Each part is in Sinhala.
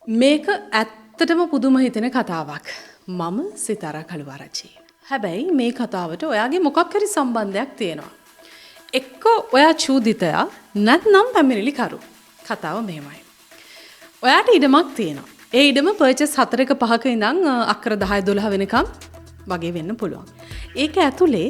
මේක ඇත්තටම පුදුම හිතෙන කතාවක්. මම සිතාරා කළුආරච්චි. හැබැයි මේ කතාවට ඔයාගේ මොකක් හරි සම්බන්ධයක් තියෙනවා. එක්ක ඔයා චූදිතයා නැත්නම් පැමිණිලිකරු. කතාව මෙහෙමයි. ඔයාට ඉඩමක් තියෙනවා. ඒ ඉඩම පර්චස් 4ක 5ක ඉඳන් අක්කර 10 12 වෙනකම් වගේ වෙන්න පුළුවන්. ඒක ඇතුලේ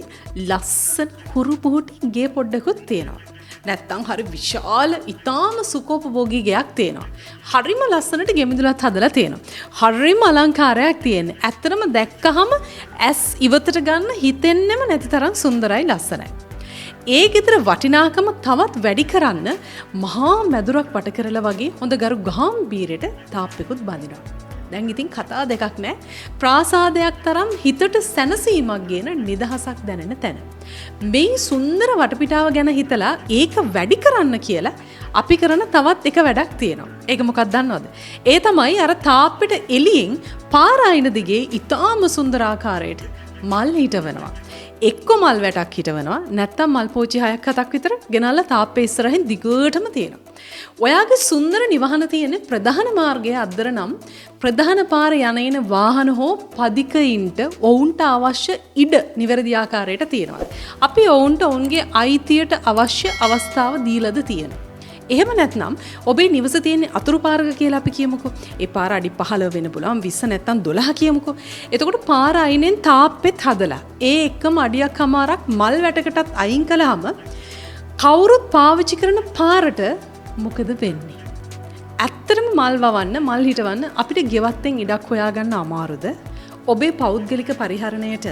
ලස්සන හුරු පුහුටි ගේ පොඩ්ඩකුත් තියෙනවා. නැත්තම් හරි විශාල ඉතාම සුකෝපභෝගී ගයක් තියෙනවා. හරිම ලස්සනට ගෙමිදුලත් හදලා තියෙනවා. හරිම අලංකාරයක් තියෙන්නේ. ඇත්තටම දැක්කහම ඇස් ඉවතට ගන්න හිතෙන්නෙම නැති තරම් සුන්දරයි ලස්සනයි. ඒ ගෙදර වටිනාකම තවත් වැඩි කරන්න මහා මැදුරක් වට කරලා වගේ හොඳ ගරු ගාම්භීරයට තාප්පෙකුත් බඳිනවා. දැන් ඉතින් කතා දෙකක් නෑ. ප්‍රාසාදයක් තරම් හිතට සැනසීමක් ගෙන නිදහසක් දැනෙන තැන. මේ සුන්දර වටපිටාව ගැන හිතලා ඒක වැඩි කරන්න කියලා අපි කරන තවත් එක වැඩක් තියෙනවා. ඒක මොකක්ද දන්නවද? ඒ තමයි අර තාප්පෙට එළියෙන් පාර අයින දිගේ ඊටාම සුන්දර ආකාරයට මල් හිටවනවා. එක්ක මල් වැටක් හිටවනවා නැත්තම් මල් පෝච්චි 6ක් 7ක් විතර ගෙනල්ලා තාප්පේ ඉස්සරහින් දිගටම තියෙනවා. ඔයාගේ සුන්දර නිවහන තියෙන ප්‍රධාන මාර්ගයේ අද්දර නම් ප්‍රධාන පාරේ යන වාහන හෝ පදිකයින්ට ඔවුන්ට අවශ්‍ය ඉඩ නිවැරදි ආකාරයට තියෙනවා. අපි ඔවුන්ට ඔවුන්ගේ අයිතියට අවශ්‍ය අවස්ථාව දීලාද තියෙනවා. එහෙම නැත්නම් ඔබේ නිවස තියෙන අතුරු පාරක කියලා අපි කියමුකෝ. ඒ පාර අඩි 15 වෙන්න පුළුවන් 20 නැත්නම් 12 කියමුකෝ. එතකොට පාර අයිනෙන් තාප්පෙත් හදලා ඒ එක්කම අඩියක් අමාරක් මල් වැටකටත් අයින් කළාම කවුරුත් පාවිච්චි කරන පාරට මොකද වෙන්නේ? ඇත්තටම මල් වවන්න මල් හිටවන්න අපිට ගෙවත්තෙන් ඉඩක් හොයාගන්න අමාරුද? ඔබේ පෞද්ගලික පරිහරණයට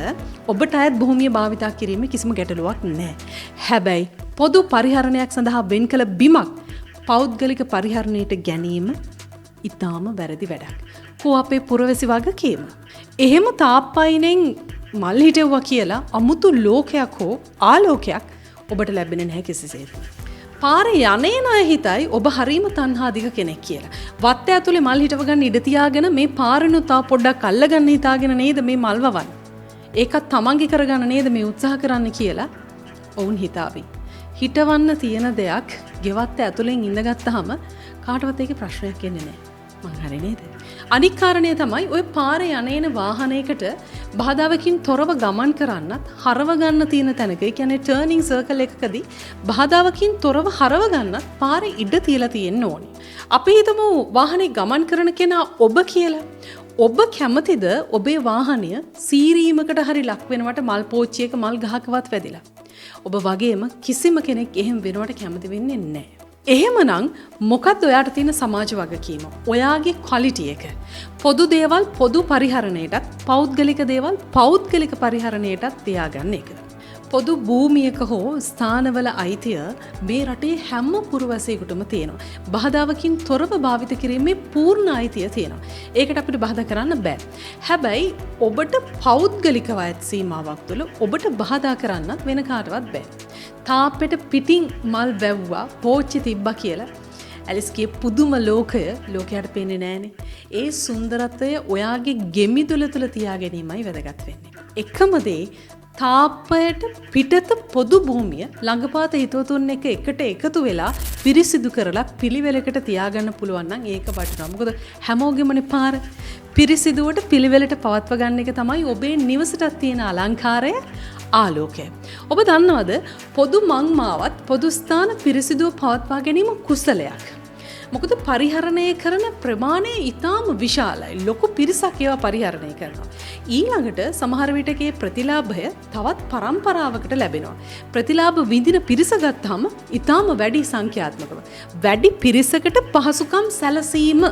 ඔබට අයත් භූමිය භාවිතා කිරීමේ කිසිම ගැටලුවක් නැහැ. හැබැයි පොදු පරිහරණයක් සඳහා වෙන් කළ බිමක් පෞද්ගලික පරිහරණයට ගැනීම ඉතාම වැරදි වැඩක්. කෝ අපේ පුරවැසි වගකීම. එහෙම තාප්පයිනෙන් මල් හිටෙව්වා කියලා අමුතු ලෝකයක් හෝ ආලෝකයක් ඔබට ලැබෙන්නේ නැහැ කිසිසේත්. පාරේ යන්නේ නැය හිතයි ඔබ හරීම තණ්හාදික කෙනෙක් කියලා. වත්තේ ඇතුලේ මල් හිටව ගන්න ඉඩ තියාගෙන මේ පාරෙනු තව පොඩ්ඩක් අල්ලගන්න හිතාගෙන නේද මේ මල් වවන්නේ. ඒකත් තමන්ගේ කරගන්න නේද මේ උත්සාහ කරන්න කියලා ඔවුන් හිතාවි. හිටවන්න තියෙන දෙයක් ගෙවත්ත ඇතුලෙන් ඉඳගත්තාම කාටවත් ඒකේ ප්‍රශ්නයක් එන්නේ නැහැ. මං හරි නේද? අනික් කාරණය තමයි ඔය පාරේ යන වාහනයකට බාධාවකින් තොරව ගමන් කරන්නත් හරව ගන්න තියෙන තැනක, ඒ කියන්නේ ටර්නින් සර්කල් එකකදී බාධාවකින් තොරව හරව ගන්නත් පාරේ ඉඩ තියලා තියෙන්න ඕනේ. අපි හිතමු වාහනේ ගමන් කරන කෙනා ඔබ කියලා. ඔබ කැමතිද ඔබේ වාහනය සීරීමකට හරි ලක් වෙනවට මල් පෝච්චියක මල් ගහකවත් වැදිලා? ඔබ වගේම කිසිම කෙනෙක් එහෙම වෙනවට කැමති වෙන්නේ නැහැ. එහෙමනම් මොකක්ද ඔයාට තියෙන සමාජ වගකීම? ඔයාගේ ක්වලිටි එක. පොදු දේවල් පොදු පරිහරණයටත් පෞද්ගලික දේවල් පෞද්ගලික පරිහරණයටත් තියාගන්න එක. පොදු භූමියක හෝ ස්ථානවල අයිතිය මේ රටේ හැම පුරවැසියෙකුටම තියෙනවා. බාධාවකින් තොරව භාවිත කිරීමේ පූර්ණ අයිතිය තියෙනවා. ඒකට අපිට බාධා කරන්න බෑ. හැබැයි ඔබට පෞද්ගලිකව ඇත් සීමාවක් තුළ ඔබට බාධා කරන්නත් වෙන කාටවත් බෑ. තාප්පෙට පිටින් මල් වැව්වා පෝච්චි තිබ්බා කියලා ඇලිස්ගේ පුදුම ලෝකය ලෝකයට පේන්නේ නෑනේ. ඒ සුන්දරත්වය ඔයාගේ ගෙමිදුල තුළ තියා ගැනීමයි වැදගත් වෙන්නේ. එකම දේ තාප්පයට පිටත පොදු භූමිය ළඟපාත හිතවතුන් එකට එකතු වෙලා පිරිසිදු කරලා පිළිවෙලකට තියාගන්න පුළුවන් නම් ඒක වටිනවා. මොකද හැමෝගෙමනේ පාර පිරිසිදුවට පිළිවෙලට පවත්ව ගන්න එක තමයි ඔබේ නිවසට තියෙන අලංකාරය, ආලෝකය. ඔබ දන්නවද පොදු මංමාවත් පොදු ස්ථාන පිරිසිදුව පවත්වා ගැනීම කුසලයක්. මොකද පරිහරණය කරන ප්‍රමාණය ඉතාම විශාලයි. ලොකු පිරිසක් ඒවා පරිහරණය කරනවා. ඊළඟට සමහර විටකේ ප්‍රතිලාභය තවත් පරම්පරාවකට ලැබෙනවා. ප්‍රතිලාභ විඳින පිරිස ගත්තාම ඉතාම වැඩි සංඛ්‍යාත්මකව වැඩි පිරිසකට පහසුකම් සැලසීම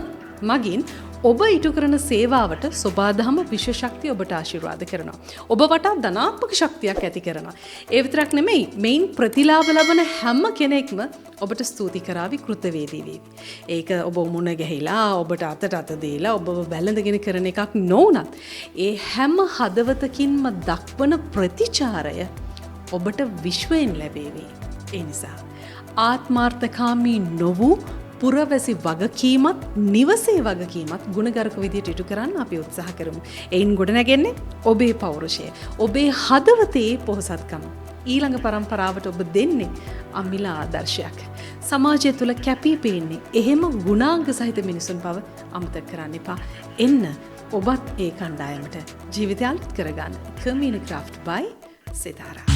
මගින් ඔබ ඉටු කරන සේවාවට සෝබාදහම විශ්ව ශක්තිය ඔබට ආශිර්වාද කරනවා. ඔබ වටා ධනාත්මක ශක්තියක් ඇති කරනවා. ඒ විතරක් නෙමෙයි මේන් ප්‍රතිලාභ ලබන හැම කෙනෙක්ම ඔබට ස්තුති කරાવી කෘතවේදී වේවි. ඒක ඔබ මුණ ගැහිලා ඔබට අතට අත දීලා ඔබව බැලඳගෙන කරන එකක් නොවුනත් ඒ හැම හදවතකින්ම දක්වන ප්‍රතිචාරය ඔබට විශ්වයෙන් ලැබේවි. ඒ නිසා ආත්මාර්ථකාමී නොවූ පුරවැසි වගකීමත් නිවසේ වගකීමත් ගුණගරුක විදියට ඉටු කරන්න අපි උත්සාහ කරමු. එයින් ගොඩනැගෙන්නේ ඔබේ පෞරුෂය, ඔබේ හදවතේ පොහොසත්කම. ඊළඟ පරම්පරාවට ඔබ දෙන්නේ අමිල ආදර්ශයක්. සමාජය තුළ කැපී පේන්නේ එහෙම ගුණාංග සහිත මිනිසුන් බව අමතක කරන්න එපා. එන්න ඔබත් ඒ කණ්ඩායමට ජීවිතය අලුත් කරගන්න. Community craft by Sitara.